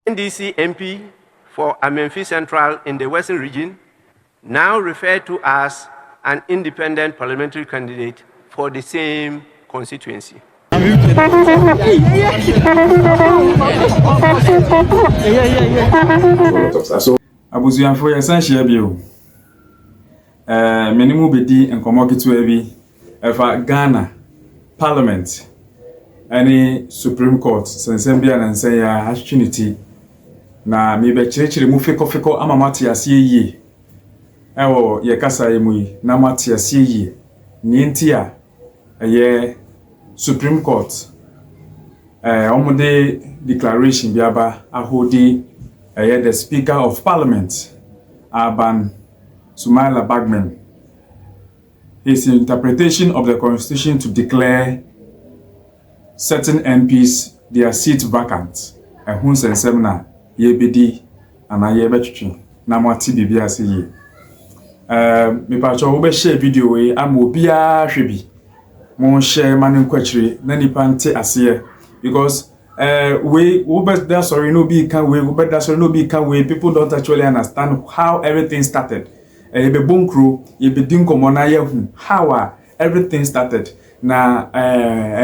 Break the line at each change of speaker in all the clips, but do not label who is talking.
NDC MP for Amenfi Central in the Western region, now referred to as an independent parliamentary candidate for the same constituency.
Abusuafo yesanhye bio. Menimu bedi enkomo ketewa bi efa Ghana Parliament ani Supreme Court sensem bia na nsen ya opportunity na me be kirikiri mu feko ama mate ase yie. Ewo ye kasa yemu yi na mate ase yie. Ni ntia ye Supreme Court omude declaration biaba ahodi the Speaker of Parliament, Aban Sumaila Bagman, his interpretation of the Constitution to declare certain MPs their seat vacant. And who said seminar, yebedi, and I yebetri, Namati Bibiasi ye. Me pacho ube share video we, amobia shibi. Mon share manin kwetri, nani pante asiye, because we better sorry no be can we better sorry no be can we people don't actually understand how everything started. Be bunkru ye be din komo na yehu how everything started na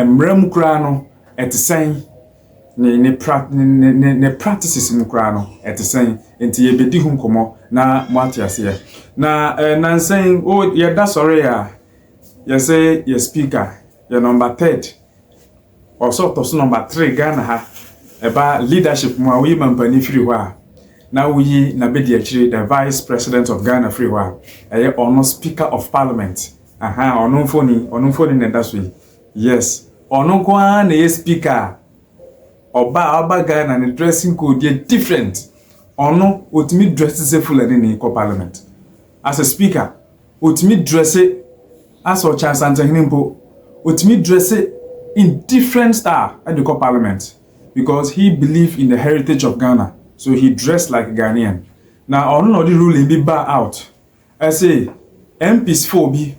mrem kra no etisen ne practices mu kra no etisen enti ye be di hu komo na mwati ase na nansen o ye da sorry ya ye say ye speaker your number 3 or sort of number 3 Ghana ha eba leadership mu awi mampani free wa na wuyi na be the vice president of Ghana free wa eye ono speaker of parliament ono mfoni na daso yes ono kwa na ye speaker oba Ghana ne dressing code dey different ono otimi dress se full ni ko parliament as a speaker otimi dress as o chance antanimpo otimi dress in different style at the parliament because he believed in the heritage of Ghana, so he dressed like a Ghanaian. Now, on the ruling be bar out. I say MPs 4B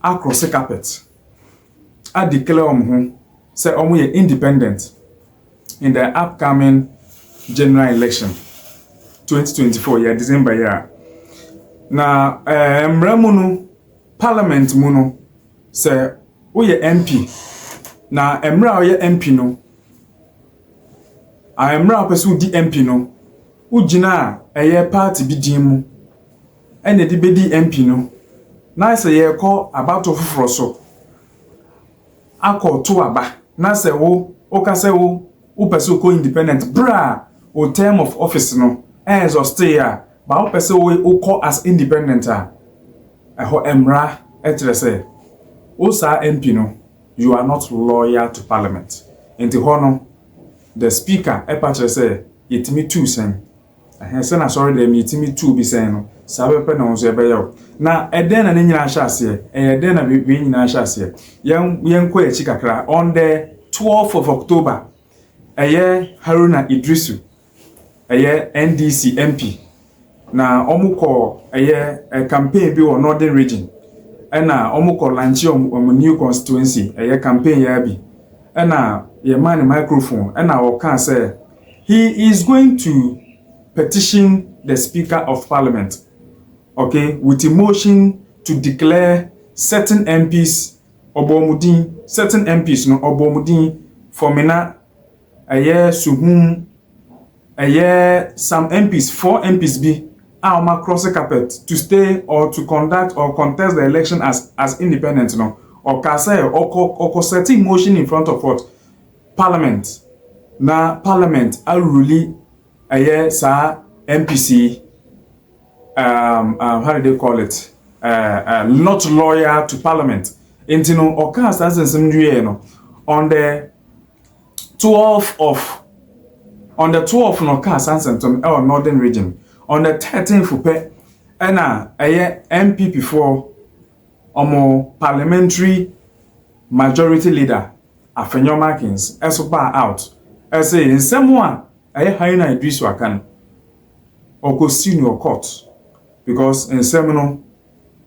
across the carpet. I declare say we are independent in the upcoming general election 2024 year December year. Now, mramuno parliament muno say we are MP. Na emra oye MP no a emra pesu di MP no ugina eye party bi din mu ene di bedi MP no na se ye ko about ofoforo so akoto aba na se wo ka se wo pesu ko independent bra o term of office no exhaust ya ba o pesu wo ko as independent ho emra etre se o sa MP no you are not loyal to parliament. Enti hono the speaker epache say yetimi 2 sen. Say na sorry dem yetimi 2 bi sen no. Sabe pe na onso ebe yaw. Na eden na nyina ahya ase. Eden na be nyina ahya ase. Yen ko echi kakra on the 12th of October. Haruna Idrisu. NDC MP. Na omuko campaign bi wo Northern Region. Ena omuko lanchi new constituency campaign ya bi ena ye man microphone ena o can say he is going to petition the Speaker of Parliament, okay, with a motion to declare certain MPs no obomudin for mena suhum some MPs 4 MPs bi cross the carpet to stay or to conduct or contest the election as independent no or kase or setting motion in front of what parliament na parliament really sa MPC how do they call it not loyal to parliament intino or cast as no on the 12th no cast as Northern Region. On the 13th pe ena MP before parliamentary majority leader Afenyo Markins eso bar out say nsemo a Haruna Idrisu akan oko senior court because nsemo no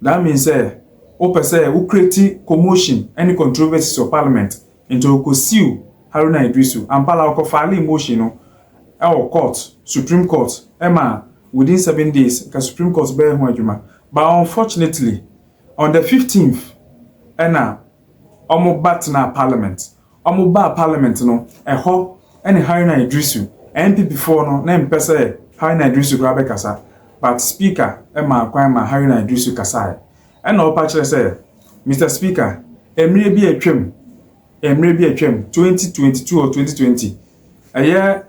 that means say o pese o create commotion any controversies of parliament into oko sue Haruna Idrisu and pala oko file motion no our court, Supreme Court, Emma, within 7 days, the Supreme Court bear home. But unfortunately, on the 15th, Enna, Omo bat na Parliament. Omo ba Parliament no, ho, any Harina Idrisu, MP before no, name pese Harina Idrisu grabe kasa, but Speaker, Emma Kwama Harina Idrisu kasai. And no patch say, Mr. Speaker, Emre bi atwam 2022 or 2020. A year,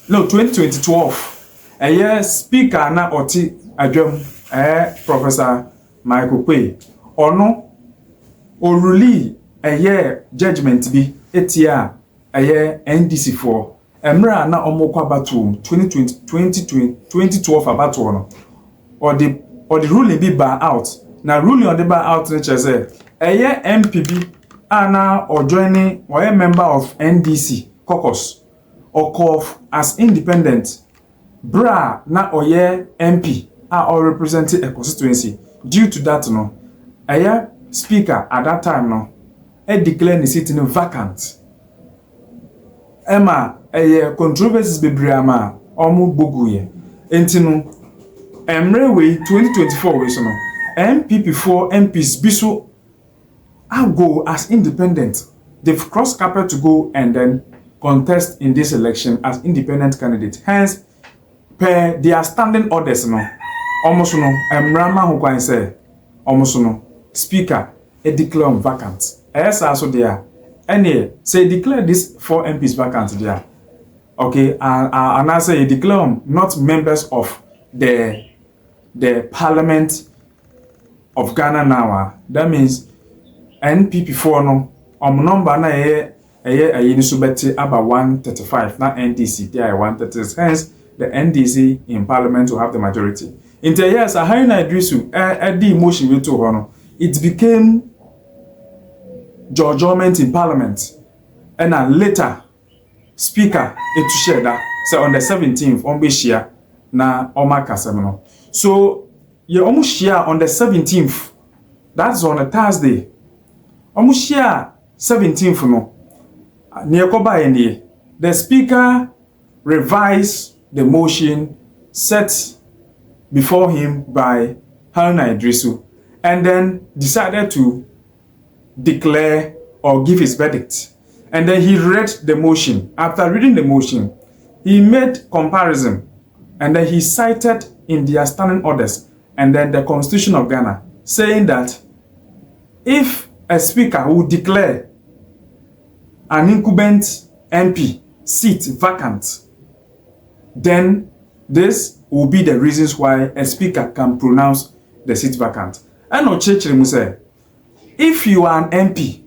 no, 2012. A year Speaker na oti adwam, Professor Michael Kwe. Or no, or really a year judgment be etia a year NDC for Emra na omokwa batum 2012 abato or the ruling be bar out. Now ruling on the bar out nature say a year MPB ana or joining or a member of NDC caucus or COF as independent bra na or year MP are all representing a constituency. Due to that no a year speaker at that time no declare the seat vacant. Emma a controversies be brama omu buguye entinu Emre we 2024 we so no MP4 MPs biso I go as independent. They've crossed carpet to go and then contest in this election as independent candidate. Hence, per their standing orders no almost no Emrama who can say almost no speaker declare vacant. Yes, also there. Any say declare this 4 MPs vacant there. Okay, and I say declare not members of the Parliament of Ghana now. That means NPP4 no number na ye so beti about 135 na NDC there 130. Hence the NDC in Parliament will have the majority. In the years a Harina Idrisu the motion we to hono it became judgment in Parliament and then later speaker to share that so on the 17th on be share na Oma Kasemno. So you almost share on the 17th. That's on a Thursday. Almost share 17th no. Near Koba NDA. The speaker revised the motion set before him by Harina Idrisu and then decided to declare or give his verdict. And then he read the motion. After reading the motion, he made comparison and then he cited in their standing orders and then the Constitution of Ghana saying that if a speaker will declare an incumbent MP seat vacant, then this will be the reasons why a speaker can pronounce the seat vacant. And no church say, if you are an MP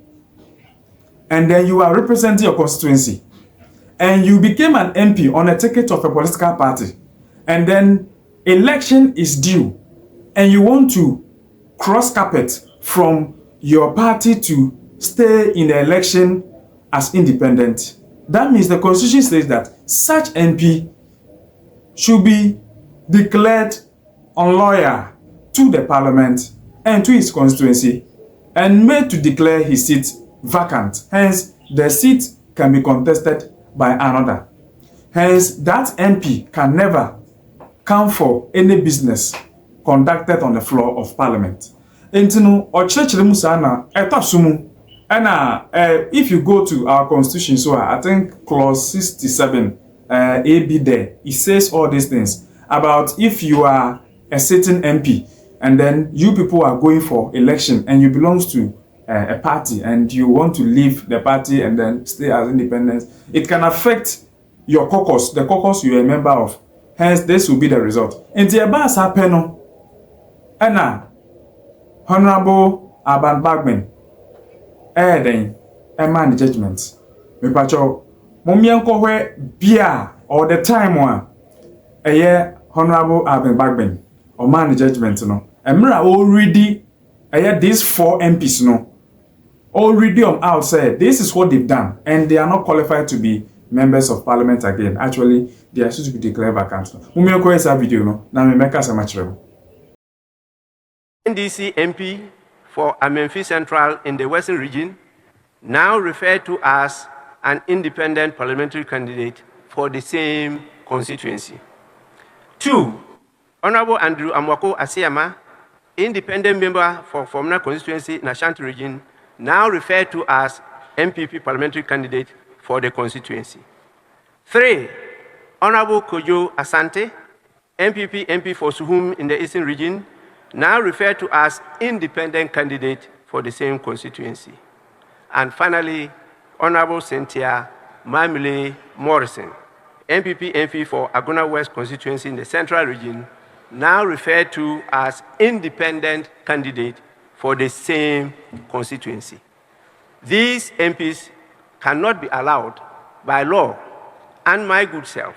and then you are representing your constituency and you became an MP on a ticket of a political party and then election is due and you want to cross carpet from your party to stay in the election as independent, that means the constitution says that such MP should be declared unloyal to the parliament and to his constituency and made to declare his seat vacant. Hence, the seat can be contested by another. Hence, that MP can never come for any business conducted on the floor of parliament. Entino ochechire musana etasumu. And if you go to our constitution, so I think clause 67 AB there, it says all these things about if you are a certain MP and then you people are going for election and you belong to a party and you want to leave the party and then stay as independent, it can affect your caucus, the caucus you are a member of. Hence, this will be the result. In the Abba Sapeno, Anna, Honorable Aban Bagman, then a man judgment. Me pacho, Mumianko where beer or the time one a year Honorable Aban Bagman or man judgment no. And Mira already a year these 4 MPs no already on outside. This is what they've done, and they are not qualified to be members of parliament again. Actually, they are supposed to be declared vacant. Mumianko is a video no. Now me make us a match.
NDC MP for Amenfi Central in the Western region, now referred to as an independent parliamentary candidate for for the same constituency. 2, Honorable Andrew Amwako Asiama, independent member for Fomna constituency in Ashanti region, now referred to as MPP parliamentary candidate for the constituency. 3, Honorable Kojo Asante, MPP MP for Suhum in the Eastern region, now referred to as independent candidate for the same constituency. And finally, Honorable Cynthia Mamile Morrison, MPP MP for Agona West constituency in the Central region, now referred to as independent candidate for the same constituency. These MPs cannot be allowed by law and my good self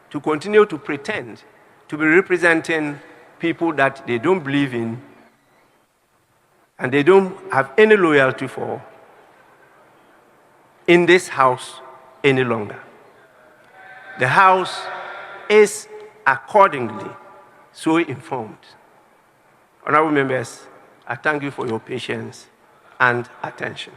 to continue to pretend to be representing people that they don't believe in and they don't have any loyalty for in this House any longer. The House is accordingly so informed. Honorable members, I thank you for your patience and attention.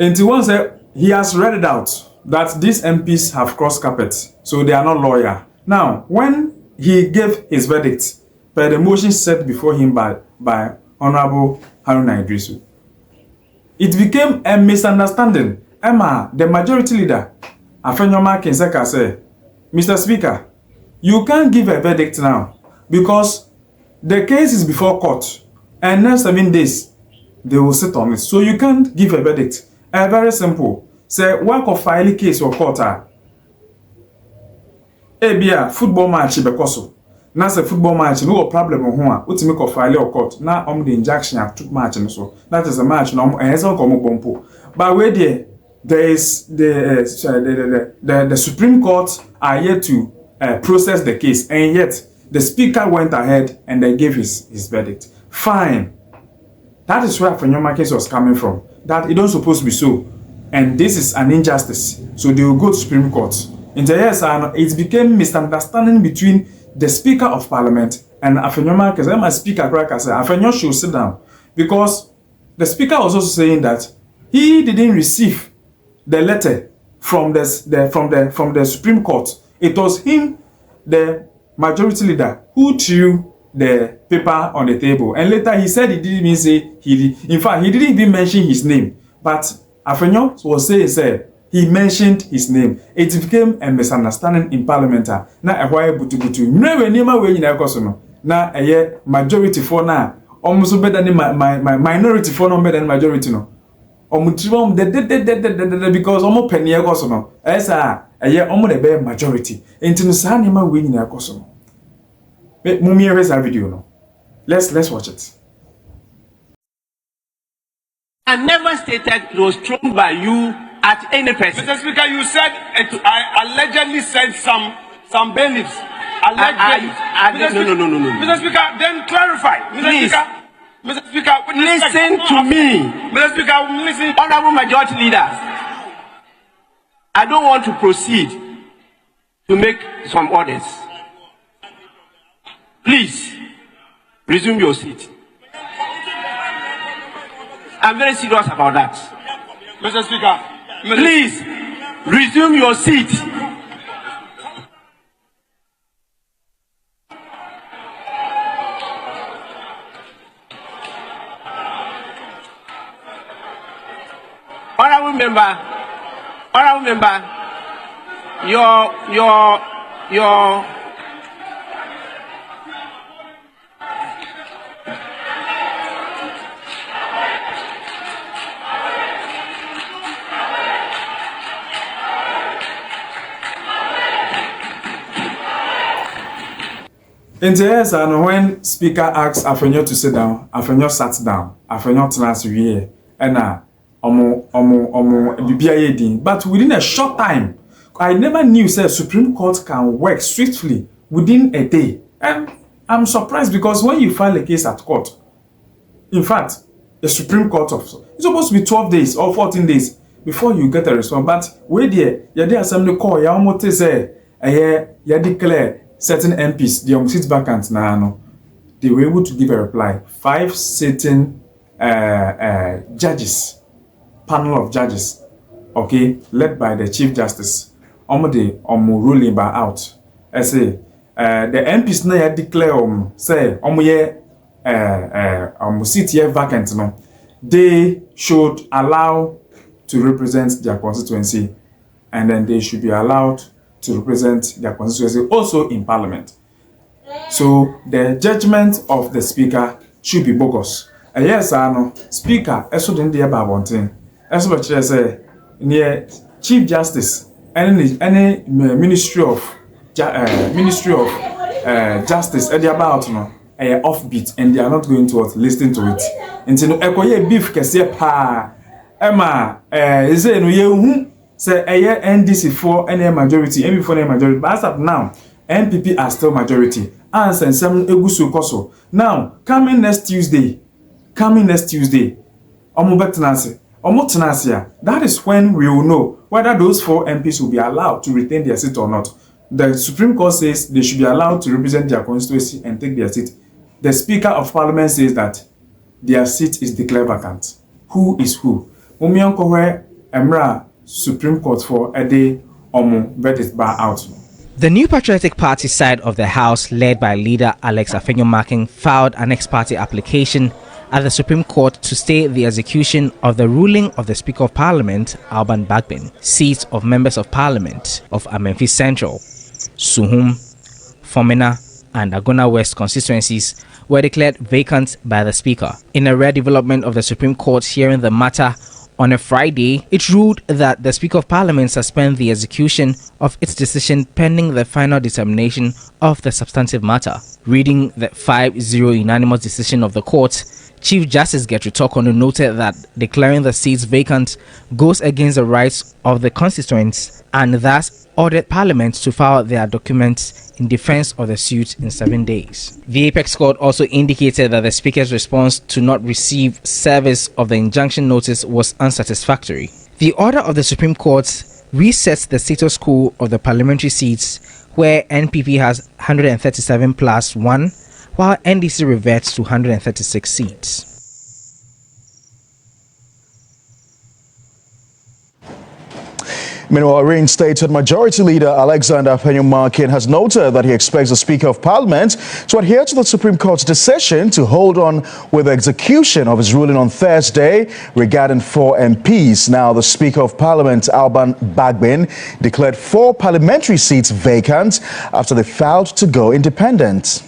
And once he has read it out that these MPs have crossed carpet, so they are not lawyer. Now, when he gave his verdict by the motion set before him by Honorable Haruna Idrisu, it became a misunderstanding. Emma, the majority leader, Afenyoma Kinseka said, Mr. Speaker, you can't give a verdict now because the case is before court and next 7 days they will sit on it. So you can't give a verdict. Very simple. Say work of filing case or court. Ebia football match bekoso. Na say football match no problem ho a ultimate of file or court. Na the injunction at match and so. That is a match no ehesa komo bompo. But where there is the Supreme Court are yet to process the case, and yet the speaker went ahead and they gave his verdict. Fine. That is where Afenyoma case was coming from. That it don't supposed to be so. And this is an injustice. So they will go to Supreme Court. In the years, it became misunderstanding between the Speaker of Parliament and Afenyoma case. My speaker said, Afenyoma should sit down. Because the speaker was also saying that he didn't receive the letter from the Supreme Court. It was him, the majority leader, who threw the paper on the table, and later he said he didn't even say in fact he didn't even mention his name, but Afenyo was saying he mentioned his name. It became a misunderstanding in parliament. Na ehwa butubutu mrewe nima we nyina ekoso no na eye majority for na almost better than my minority for no better than majority no omutribo de because omo penny ekoso no esa eye omo de be majority enti sa nima we nyina ekoso no. Mummy, where's that video now? Let's watch it.
I never stated it was thrown by you at any person.
Mr. Speaker, you said I allegedly said some bailiffs.
No.
Mr. Speaker, then clarify.
Please.
Mr. Speaker,
listen to me.
Mr. Speaker, listen.
Honorable majority leaders, I don't want to proceed to make some orders. Please, resume your seat. I'm very serious about that.
Mr. Speaker,
please, resume your seat. Honorable member, your
In the years, and when Speaker asked Afenyo to sit down, Afenyo sat down. Afenyo transferred, and but within a short time, I never knew that Supreme Court can work swiftly within a day. And I'm surprised because when you file a case at court, In fact, the Supreme Court of it's supposed to be 12 days or 14 days before you get a response. But wait there, the assembly call ya almost say ya declare certain MPs the seats vacant now. They were able to give a reply. 5 sitting judges, panel of judges, okay, led by the Chief Justice. The ruling by out. I say the MPs now declare say seat here vacant no. They should allow to represent their constituency, and then they should be allowed to represent their constituency also in Parliament. So the judgment of the Speaker should be bogus. Yes, I know. Speaker, eso den dey ba bonten. Eso be kire say near Chief Justice any Ministry of Justice dey about no offbeat, and they are not going to listen to it. Until ekoye beef kese pa Emma say no ye hu say NDC for any majority, MP for any majority. But as of now, NPP are still majority. And some egusu koso. Now, coming next Tuesday, that is when we will know whether those 4 MPs will be allowed to retain their seat or not. The Supreme Court says they should be allowed to represent their constituency and take their seat. The Speaker of Parliament says that their seat is declared vacant. Who is who? Mumianko Emra Supreme Court for a day verdict bar out.
The New Patriotic Party side of the House, led by leader Alex Afenyo-Markin, filed an ex parte application at the Supreme Court to stay the execution of the ruling of the Speaker of Parliament, Alban Bagbin. Seats of members of Parliament of Amenfi Central, Suhum, Fomena, and Agona West constituencies were declared vacant by the Speaker. In a rare development of the Supreme Court hearing the matter on a Friday, it ruled that the Speaker of Parliament suspend the execution of its decision pending the final determination of the substantive matter. Reading the 5-0 unanimous decision of the court, Chief Justice Getri Tokono noted that declaring the seats vacant goes against the rights of the constituents and thus ordered Parliament to file their documents in defense of the suit in 7 days. The Apex Court also indicated that the Speaker's response to not receive service of the injunction notice was unsatisfactory. The order of the Supreme Court resets the status quo of the parliamentary seats, where NPP has 137 plus 1, while NDC reverts to 136 seats.
Meanwhile, reinstated Majority Leader Alexander Afenyo-Markin has noted that he expects the Speaker of Parliament to adhere to the Supreme Court's decision to hold on with the execution of his ruling on Thursday regarding 4 MPs. Now, the Speaker of Parliament, Alban Bagbin, declared 4 parliamentary seats vacant after they failed to go independent.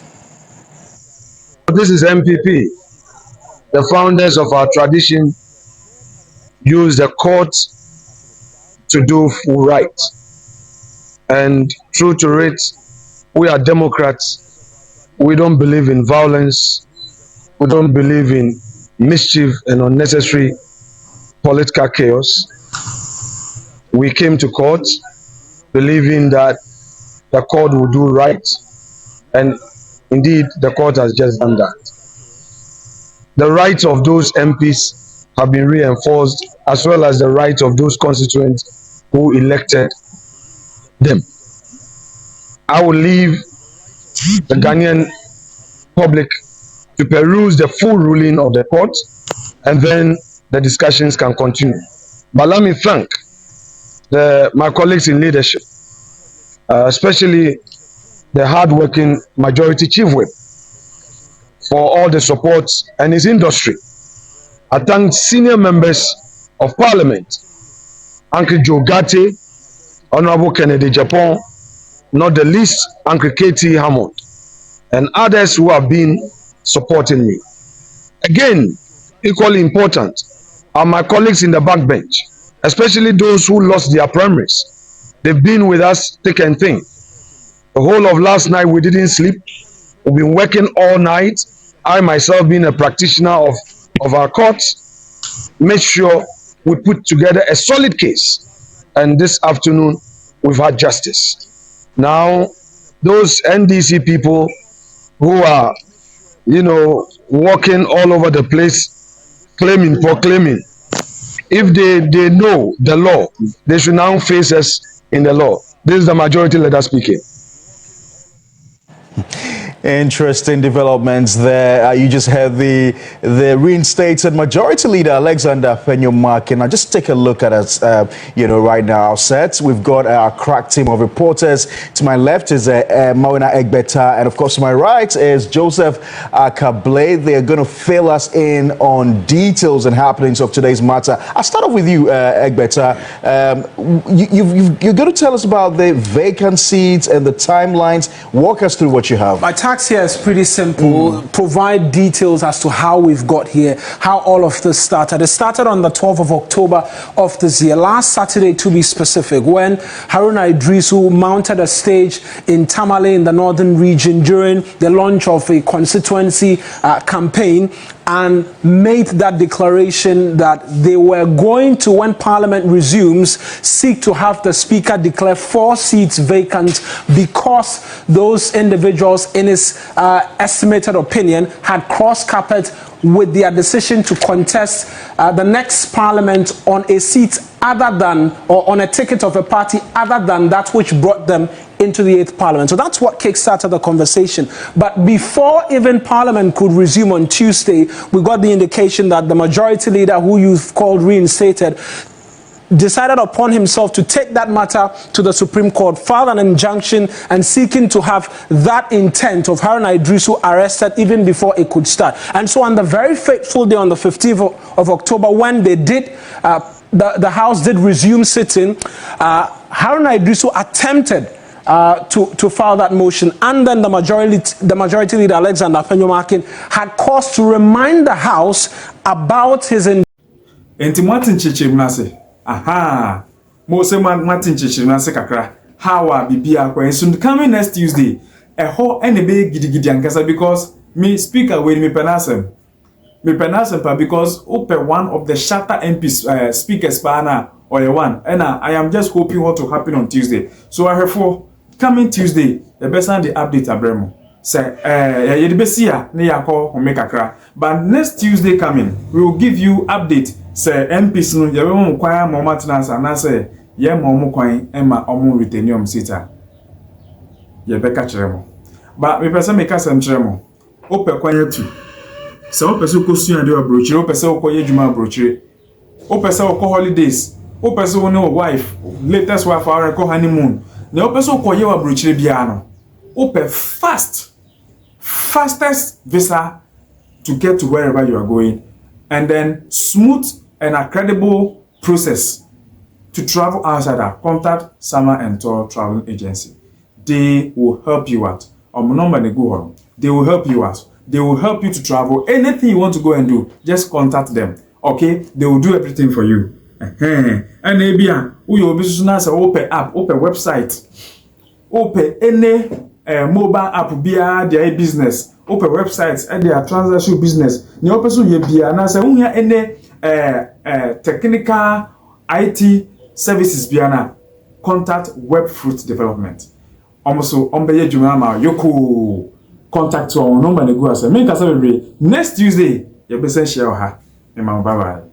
This is MPP. The founders of our tradition use the court to do full right. And true to it, we are Democrats. We don't believe in violence. We don't believe in mischief and unnecessary political chaos. We came to court believing that the court will do right, and indeed the court has just done that. The rights of those MPs have been reinforced, as well as the rights of those constituents who elected them. I will leave the Ghanaian public to peruse the full ruling of the court, and then the discussions can continue. But let me thank my colleagues in leadership, especially the hard-working Majority Chief Whip, for all the support and his industry. I thank senior members of Parliament, Uncle Joe Gatti, Honorable Kennedy Japan, not the least Uncle Katie Hammond, and others who have been supporting me. Again, equally important are my colleagues in the backbench, especially those who lost their primaries. They've been with us thick and thin. The whole of last night we didn't sleep. We've been working all night. I myself, being a practitioner of our courts, made sure we put together a solid case. And this afternoon, we've had justice. Now, those NDC people who are, walking all over the place, proclaiming. If they know the law, they should now face us in the law. This is the majority leader speaking.
Interesting developments there. You just had the reinstated majority leader Alexander Afenyo-Markin. Now just take a look at us, right now. Our sets, we've got our crack team of reporters. To my left is Mawina Egbeta, and of course to my right is Joseph Akable. They are going to fill us in on details and happenings of today's matter. I'll start off with you, Egbeta. You're going to tell us about the vacant seats and the timelines. Walk us through what you have.
My task here is pretty simple. Provide details as to how we've got here, how all of this started. It started on the 12th of October of this year, last Saturday to be specific, when Haruna Idrisu mounted a stage in Tamale in the northern region during the launch of a constituency campaign and made that declaration that they were going to, when Parliament resumes, seek to have the Speaker declare 4 seats vacant because those individuals, in his estimated opinion, had crossed carpet with their decision to contest the next Parliament on a seat other than, or on a ticket of a party other than that which brought them into the 8th Parliament. So that's what kickstarted the conversation. But before even Parliament could resume on Tuesday, we got the indication that the majority leader, who you've called reinstated, decided upon himself to take that matter to the Supreme Court, filed an injunction and seeking to have that intent of Haruna Idrisu arrested even before it could start. And so on the very fateful day, on the 15th of October, when they did, the House did resume sitting, Haruna Idrisu attempted to file that motion, and then the majority leader Alexander Afenyo-Markin had cause to remind the House about his
aha Mose Martin Chichimanse kakra how are bibia kwa soon coming next Tuesday any be gidi ankasa because me speaker when me penasem pa because open one of the shatter MPs speakers pana or one and I am just hoping what will happen on Tuesday. So I have for coming Tuesday the best and the update abremo say ye besia ne yakọ homekakra, but next Tuesday coming we will give you update. Say MPs no ye won kwan mo maintenance na say ye mo kwan ema omo retenium sita ye beka kire mo ba me pese me ka sam kire mo ope kwan atu se o pese ko sua de abrochire o pese ko ye djuma abrochire o pese ko holidays o pese wo ne wife latest wife our ko honeymoon ne o pese ko ye abrochire bia no ope fastest visa to get to wherever you are going, and then smooth and a credible process to travel outside. Contact Summer and Tour Travel Agency. They will help you out. They will help you out. They will help you to travel. Anything you want to go and do, just contact them. Okay? They will do everything for you. And maybe we will be open app, open website, open any mobile app via their business, open websites and their transaction business. Ni opeso ye bia na say unya any technical IT services bia na contact Webfruit Development. Almost ombeye juma ma yoko contact to our number ne go ase. Me ka say next Tuesday ye be send share ha. Bye bye.